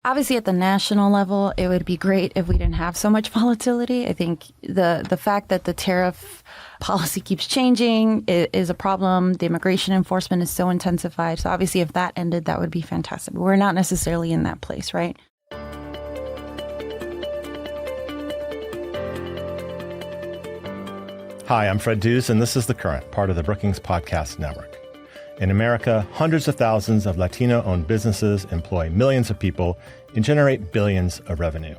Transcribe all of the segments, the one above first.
Obviously, at the national level, it would be great if we didn't have so much volatility. I think the fact that the tariff policy keeps changing is a problem. The immigration enforcement is so intensified. So obviously, if that ended, that would be fantastic. But we're not necessarily in that place, right? Hi, I'm Fred Dews, and this is The Current, part of the Brookings Podcast Network. In America, hundreds of thousands of Latino-owned businesses employ millions of people and generate billions of revenue.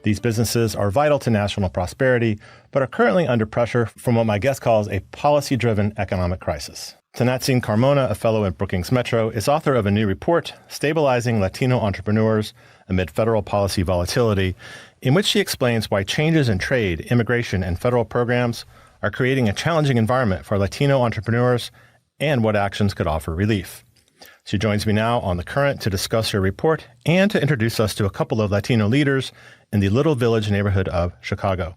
These businesses are vital to national prosperity, but are currently under pressure from what my guest calls a policy-driven economic crisis. Tonantzin Carmona, a fellow at Brookings Metro, is author of a new report, Stabilizing Latino Entrepreneurs Amid Federal Policy Volatility, in which she explains why changes in trade, immigration, and federal programs are creating a challenging environment for Latino entrepreneurs and what actions could offer relief. She joins me now on The Current to discuss her report and to introduce us to a couple of Latino leaders in the Little Village neighborhood of Chicago.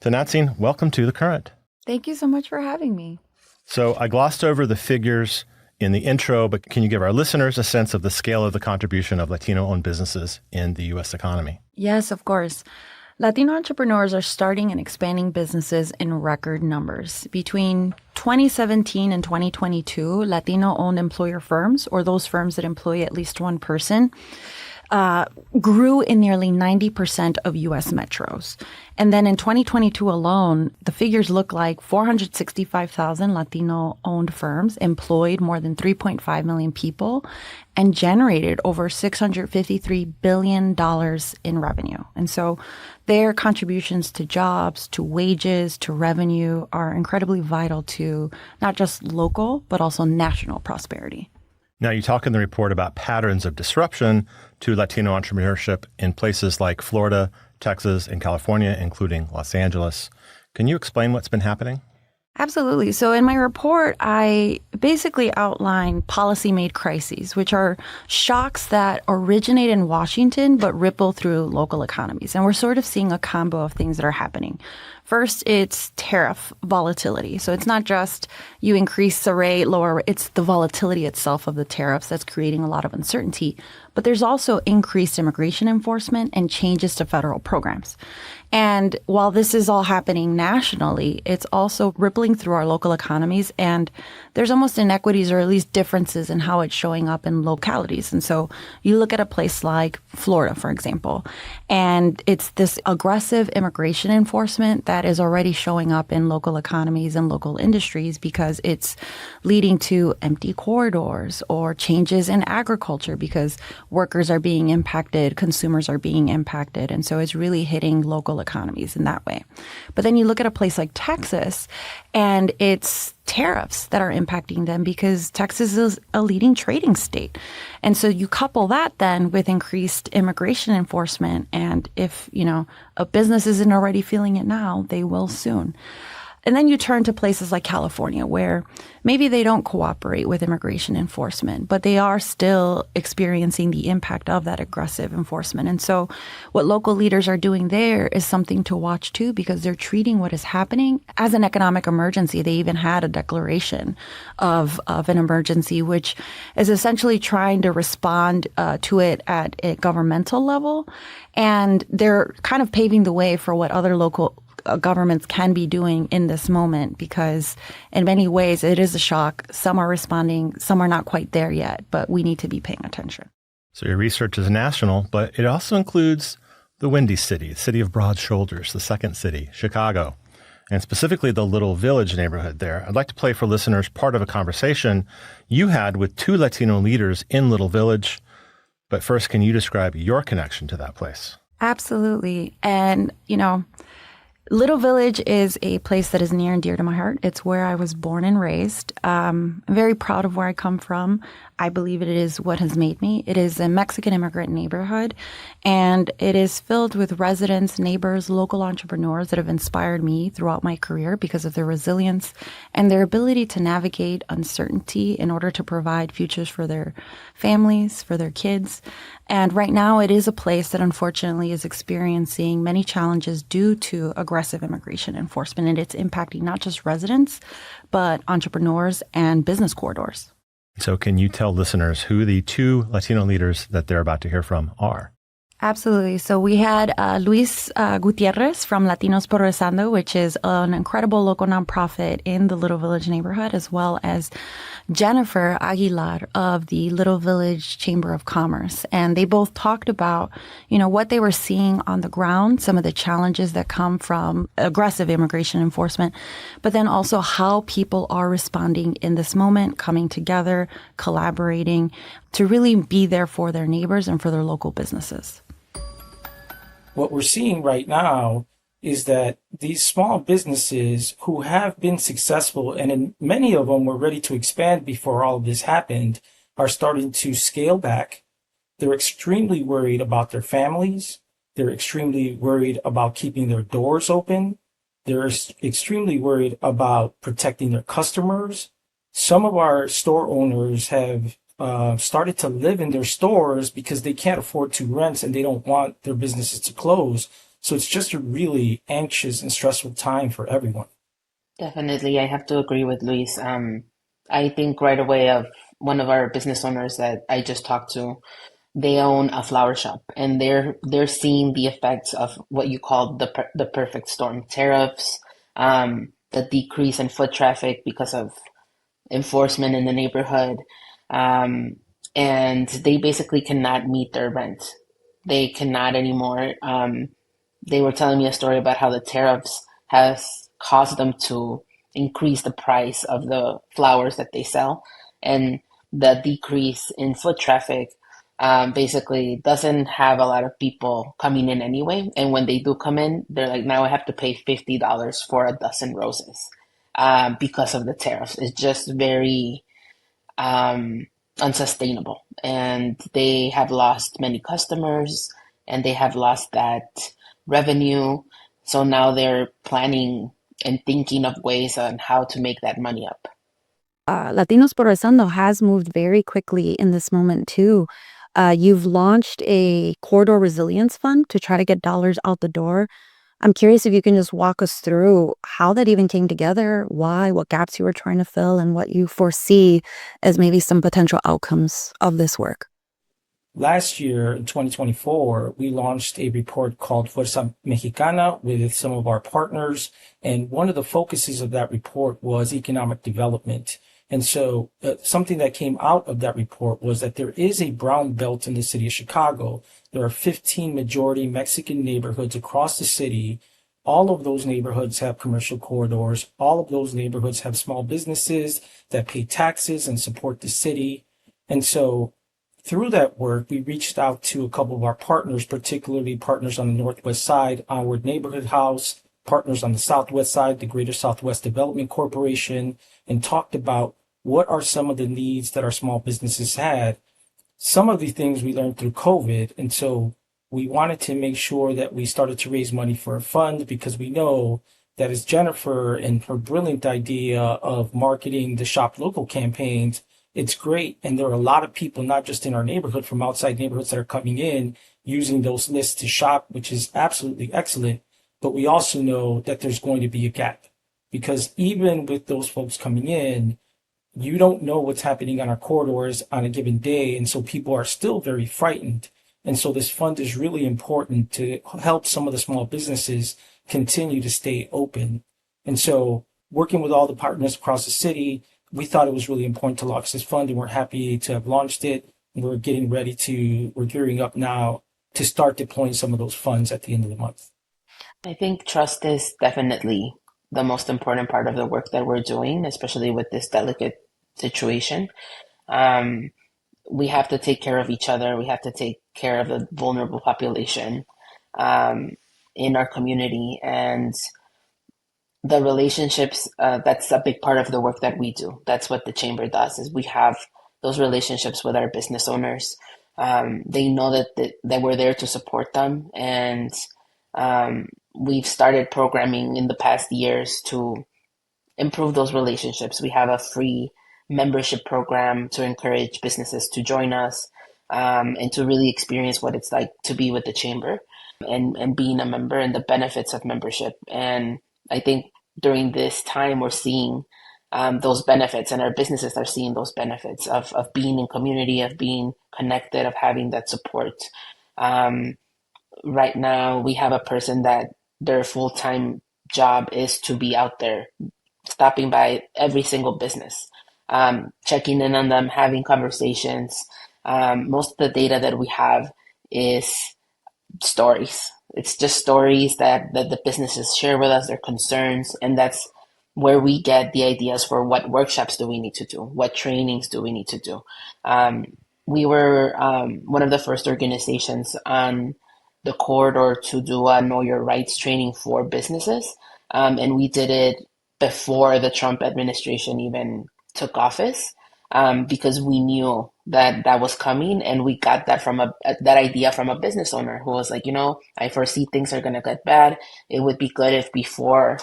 Tonantzin, welcome to The Current. Thank you so much for having me. So I glossed over the figures in the intro, but can you give our listeners a sense of the scale of the contribution of Latino-owned businesses in the U.S. economy? Yes, of course. Latino entrepreneurs are starting and expanding businesses in record numbers. Between 2017 and 2022, Latino-owned employer firms, or those firms that employ at least one person, grew in nearly 90% of U.S. metros. And then in 2022 alone, the figures look like 465,000 Latino-owned firms employed more than 3.5 million people and generated over $653 billion in revenue. And so their contributions to jobs, to wages, to revenue are incredibly vital to not just local, but also national prosperity. Now, you talk in the report about patterns of disruption to Latino entrepreneurship in places like Florida, Texas, and California, including Los Angeles. Can you explain what's been happening? Absolutely. So in my report, I basically outline policy-made crises, which are shocks that originate in Washington but ripple through local economies. And we're sort of seeing a combo of things that are happening. First, it's tariff volatility. So it's not just you increase the rate, lower, it's the volatility itself of the tariffs that's creating a lot of uncertainty. But there's also increased immigration enforcement and changes to federal programs. And while this is all happening nationally, it's also rippling through our local economies. And there's almost inequities or at least differences in how it's showing up in localities. And so you look at a place like Florida, for example, and it's this aggressive immigration enforcement that is already showing up in local economies and local industries because it's leading to empty corridors or changes in agriculture because workers are being impacted, consumers are being impacted. And so it's really hitting local economies in that way. But then you look at a place like Texas, and it's tariffs that are impacting them because Texas is a leading trading state. And so you couple that then with increased immigration enforcement. And if, a business isn't already feeling it now, they will soon. And then you turn to places like California, where maybe they don't cooperate with immigration enforcement, but they are still experiencing the impact of that aggressive enforcement. And so what local leaders are doing there is something to watch too, because they're treating what is happening as an economic emergency. They even had a declaration of an emergency, which is essentially trying to respond to it at a governmental level. And they're kind of paving the way for what other local governments can be doing in this moment, because in many ways it is a shock. Some are responding, some are not quite there yet, but we need to be paying attention. So your research is national, but it also includes the Windy City, the city of broad shoulders, the second city, Chicago, and specifically the Little Village neighborhood there. I'd like to play for listeners part of a conversation you had with two Latino leaders in Little Village. But first, can you describe your connection to that place? Absolutely. And, Little Village is a place that is near and dear to my heart. It's where I was born and raised. I'm very proud of where I come from. I believe it is what has made me. It is a Mexican immigrant neighborhood, and it is filled with residents, neighbors, local entrepreneurs that have inspired me throughout my career because of their resilience and their ability to navigate uncertainty in order to provide futures for their families, for their kids. And right now, it is a place that unfortunately is experiencing many challenges due to aggressive immigration enforcement, and it's impacting not just residents, but entrepreneurs and business corridors. So can you tell listeners who the two Latino leaders that they're about to hear from are? Absolutely. So we had Luis Gutierrez from Latinos Progresando, which is an incredible local nonprofit in the Little Village neighborhood, as well as Jennifer Aguilar of the Little Village Chamber of Commerce. And they both talked about, what they were seeing on the ground, some of the challenges that come from aggressive immigration enforcement, but then also how people are responding in this moment, coming together, collaborating to really be there for their neighbors and for their local businesses. What we're seeing right now is that these small businesses who have been successful, and in many of them were ready to expand before all of this happened, are starting to scale back. They're extremely worried about their families. They're extremely worried about keeping their doors open. They're extremely worried about protecting their customers. Some of our store owners have started to live in their stores because they can't afford to rent and they don't want their businesses to close. So it's just a really anxious and stressful time for everyone. Definitely, I have to agree with Luis. I think right away of one of our business owners that I just talked to. They own a flower shop, and they're seeing the effects of what you call the perfect storm: tariffs, the decrease in foot traffic because of enforcement in the neighborhood, um, and they basically cannot meet their rent. They cannot anymore. They were telling me a story about how the tariffs has caused them to increase the price of the flowers that they sell, and the decrease in foot traffic basically doesn't have a lot of people coming in anyway. And when they do come in, they're like, now I have to pay $50 for a dozen roses because of the tariffs. It's just very um, unsustainable. And they have lost many customers and they have lost that revenue. So now they're planning and thinking of ways on how to make that money up. Latinos Progresando has moved very quickly in this moment too. You've launched a corridor resilience fund to try to get dollars out the door. I'm curious if you can just walk us through how that even came together, why, what gaps you were trying to fill, and what you foresee as maybe some potential outcomes of this work. Last year, in 2024, we launched a report called Fuerza Mexicana with some of our partners. And one of the focuses of that report was economic development. And so something that came out of that report was that there is a brown belt in the city of Chicago. There are 15 majority Mexican neighborhoods across the city. All of those neighborhoods have commercial corridors. All of those neighborhoods have small businesses that pay taxes and support the city. And so through that work, we reached out to a couple of our partners, particularly partners on the Northwest Side, Onward Neighborhood House, partners on the Southwest Side, the Greater Southwest Development Corporation, and talked about what are some of the needs that our small businesses had. Some of the things we learned through COVID. And so we wanted to make sure that we started to raise money for a fund because we know that as Jennifer and her brilliant idea of marketing the Shop Local campaigns, it's great. And there are a lot of people, not just in our neighborhood, from outside neighborhoods that are coming in using those lists to shop, which is absolutely excellent. But we also know that there's going to be a gap because even with those folks coming in, you don't know what's happening on our corridors on a given day. And so people are still very frightened. And so this fund is really important to help some of the small businesses continue to stay open. And so working with all the partners across the city, we thought it was really important to launch this fund and we're happy to have launched it. We're gearing up now to start deploying some of those funds at the end of the month. I think trust is definitely the most important part of the work that we're doing, especially with this delicate situation. Um, we have to take care of each other. We have to take care of the vulnerable population um, in our community. And the relationships, that's a big part of the work that we do. That's what the chamber does, is we have those relationships with our business owners. They know that we're there to support them. And we've started programming in the past years to improve those relationships. We have a free membership program to encourage businesses to join us and to really experience what it's like to be with the chamber and being a member and the benefits of membership. And I think during this time, we're seeing those benefits, and our businesses are seeing those benefits of being in community, of being connected, of having that support. right now we have a person that their full-time job is to be out there stopping by every single business, checking in on them, having conversations. Most of the data that we have is stories. It's just stories that the businesses share with us, their concerns, and that's where we get the ideas for what workshops do we need to do, what trainings do we need to do. Um, we were one of the first organizations on the corridor to do a Know Your Rights training for businesses, and we did it before the Trump administration even took office, because we knew that that was coming, and we got that from that idea from a business owner who was like, I foresee things are going to get bad. It would be good if before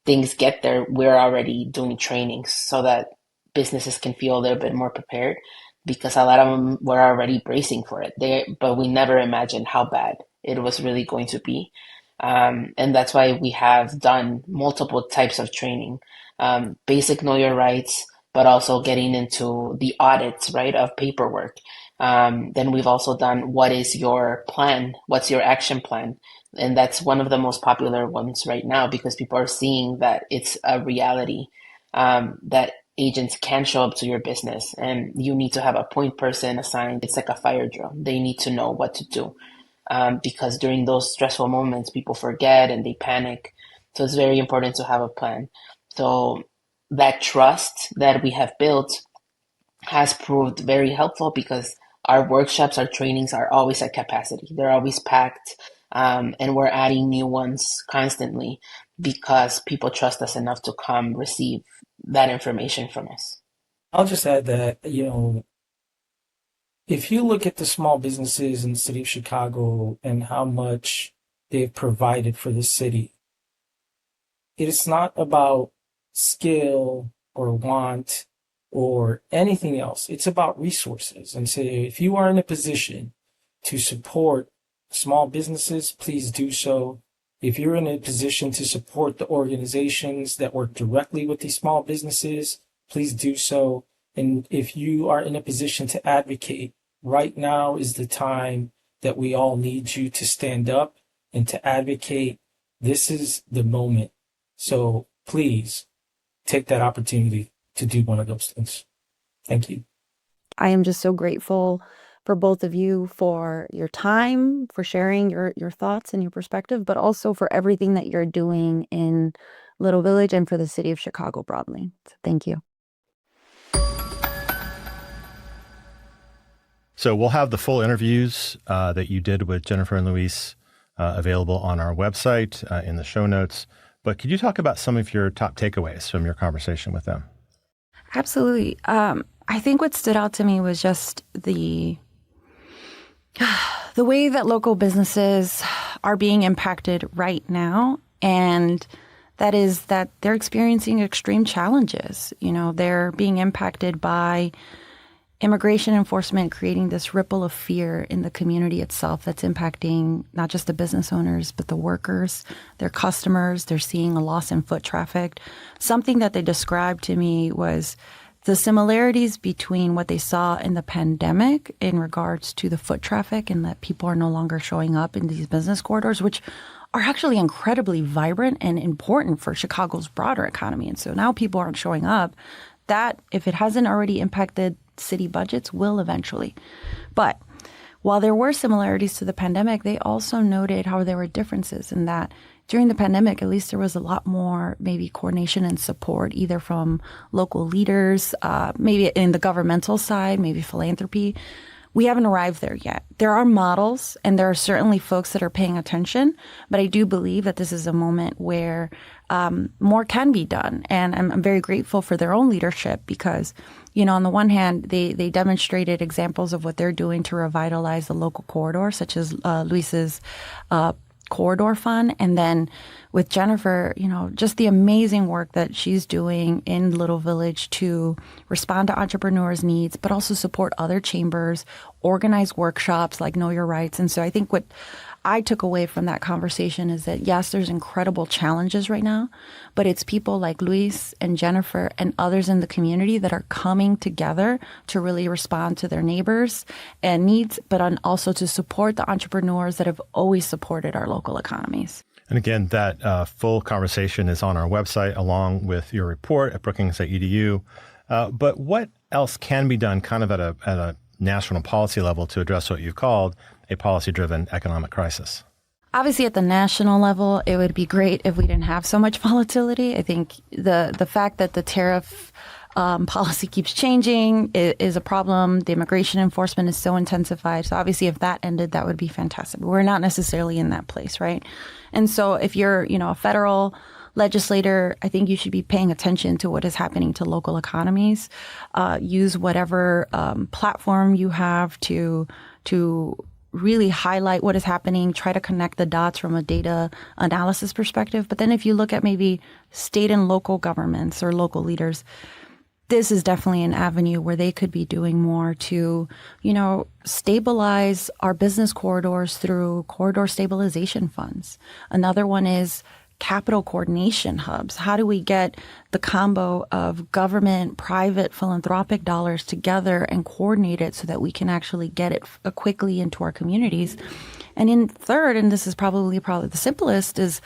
things get there, we're already doing trainings so that businesses can feel a little bit more prepared, because a lot of them were already bracing for it. But we never imagined how bad it was really going to be. And that's why we have done multiple types of training, basic know your rights, but also getting into the audits, right, of paperwork. Then we've also done what is your plan? What's your action plan? And that's one of the most popular ones right now because people are seeing that it's a reality, that agents can show up to your business and you need to have a point person assigned. It's like a fire drill. They need to know what to do, because during those stressful moments, people forget and they panic. So it's very important to have a plan. So that trust that we have built has proved very helpful because our workshops, our trainings are always at capacity. They're always packed, and we're adding new ones constantly because people trust us enough to come receive that information from us. I'll just add that, if you look at the small businesses in the city of Chicago and how much they've provided for the city, it is not about skill or want or anything else. It's about resources. And so if you are in a position to support small businesses, please do so. If you're in a position to support the organizations that work directly with these small businesses, please do so. And if you are in a position to advocate, right now is the time that we all need you to stand up and to advocate. This is the moment. So please take that opportunity to do one of those things. Thank you. I am just so grateful for both of you for your time, for sharing your thoughts and your perspective, but also for everything that you're doing in Little Village and for the city of Chicago broadly. So thank you. So we'll have the full interviews that you did with Jennifer and Luis available on our website in the show notes. But could you talk about some of your top takeaways from your conversation with them? Absolutely. I think what stood out to me was just the way that local businesses are being impacted right now. And that is that they're experiencing extreme challenges. They're being impacted by immigration enforcement creating this ripple of fear in the community itself that's impacting not just the business owners, but the workers, their customers. They're seeing a loss in foot traffic. Something that they described to me was the similarities between what they saw in the pandemic in regards to the foot traffic and that people are no longer showing up in these business corridors, which are actually incredibly vibrant and important for Chicago's broader economy. And so now people aren't showing up. That, if it hasn't already impacted city budgets, will eventually. But while there were similarities to the pandemic, they also noted how there were differences in that during the pandemic, at least there was a lot more maybe coordination and support, either from local leaders, maybe in the governmental side, maybe philanthropy. We haven't arrived there yet. There are models and there are certainly folks that are paying attention, but I do believe that this is a moment where more can be done. And I'm very grateful for their own leadership because, on the one hand, they demonstrated examples of what they're doing to revitalize the local corridor, such as Luis's corridor fund. And then with Jennifer, just the amazing work that she's doing in Little Village to respond to entrepreneurs' needs, but also support other chambers, organize workshops like Know Your Rights. And so I think what I took away from that conversation is that, yes, there's incredible challenges right now, but it's people like Luis and Jennifer and others in the community that are coming together to really respond to their neighbors and needs, but also to support the entrepreneurs that have always supported our local economies. And again, that full conversation is on our website along with your report at brookings.edu. But what else can be done kind of at a national policy level to address what you've called a policy-driven economic crisis? Obviously, at the national level, it would be great if we didn't have so much volatility. I think the fact that the tariff policy keeps changing is a problem. The immigration enforcement is so intensified. So obviously, if that ended, that would be fantastic. But we're not necessarily in that place, right? And so if you're, a federal legislator, I think you should be paying attention to what is happening to local economies. Use whatever platform you have to really highlight what is happening, try to connect the dots from a data analysis perspective. But then if you look at maybe state and local governments or local leaders, this is definitely an avenue where they could be doing more to, stabilize our business corridors through corridor stabilization funds. Another one is capital coordination hubs. How do we get the combo of government, private, philanthropic dollars together and coordinate it so that we can actually get it quickly into our communities? And in third, and this is probably the simplest, is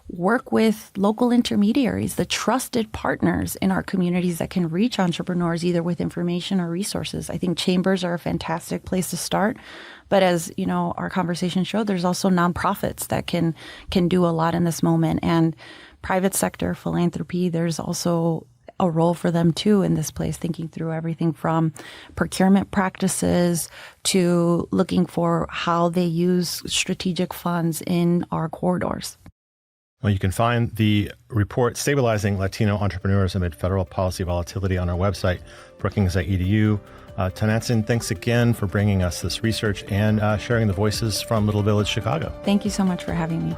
work with local intermediaries, the trusted partners in our communities that can reach entrepreneurs either with information or resources. I think chambers are a fantastic place to start. But as our conversation showed, there's also nonprofits that can do a lot in this moment, and private sector philanthropy. There's also a role for them too in this place, thinking through everything from procurement practices to looking for how they use strategic funds in our corridors. Well, you can find the report Stabilizing Latino Entrepreneurs Amid Federal Policy Volatility on our website, brookings.edu. Tonantzin, thanks again for bringing us this research and sharing the voices from Little Village, Chicago. Thank you so much for having me.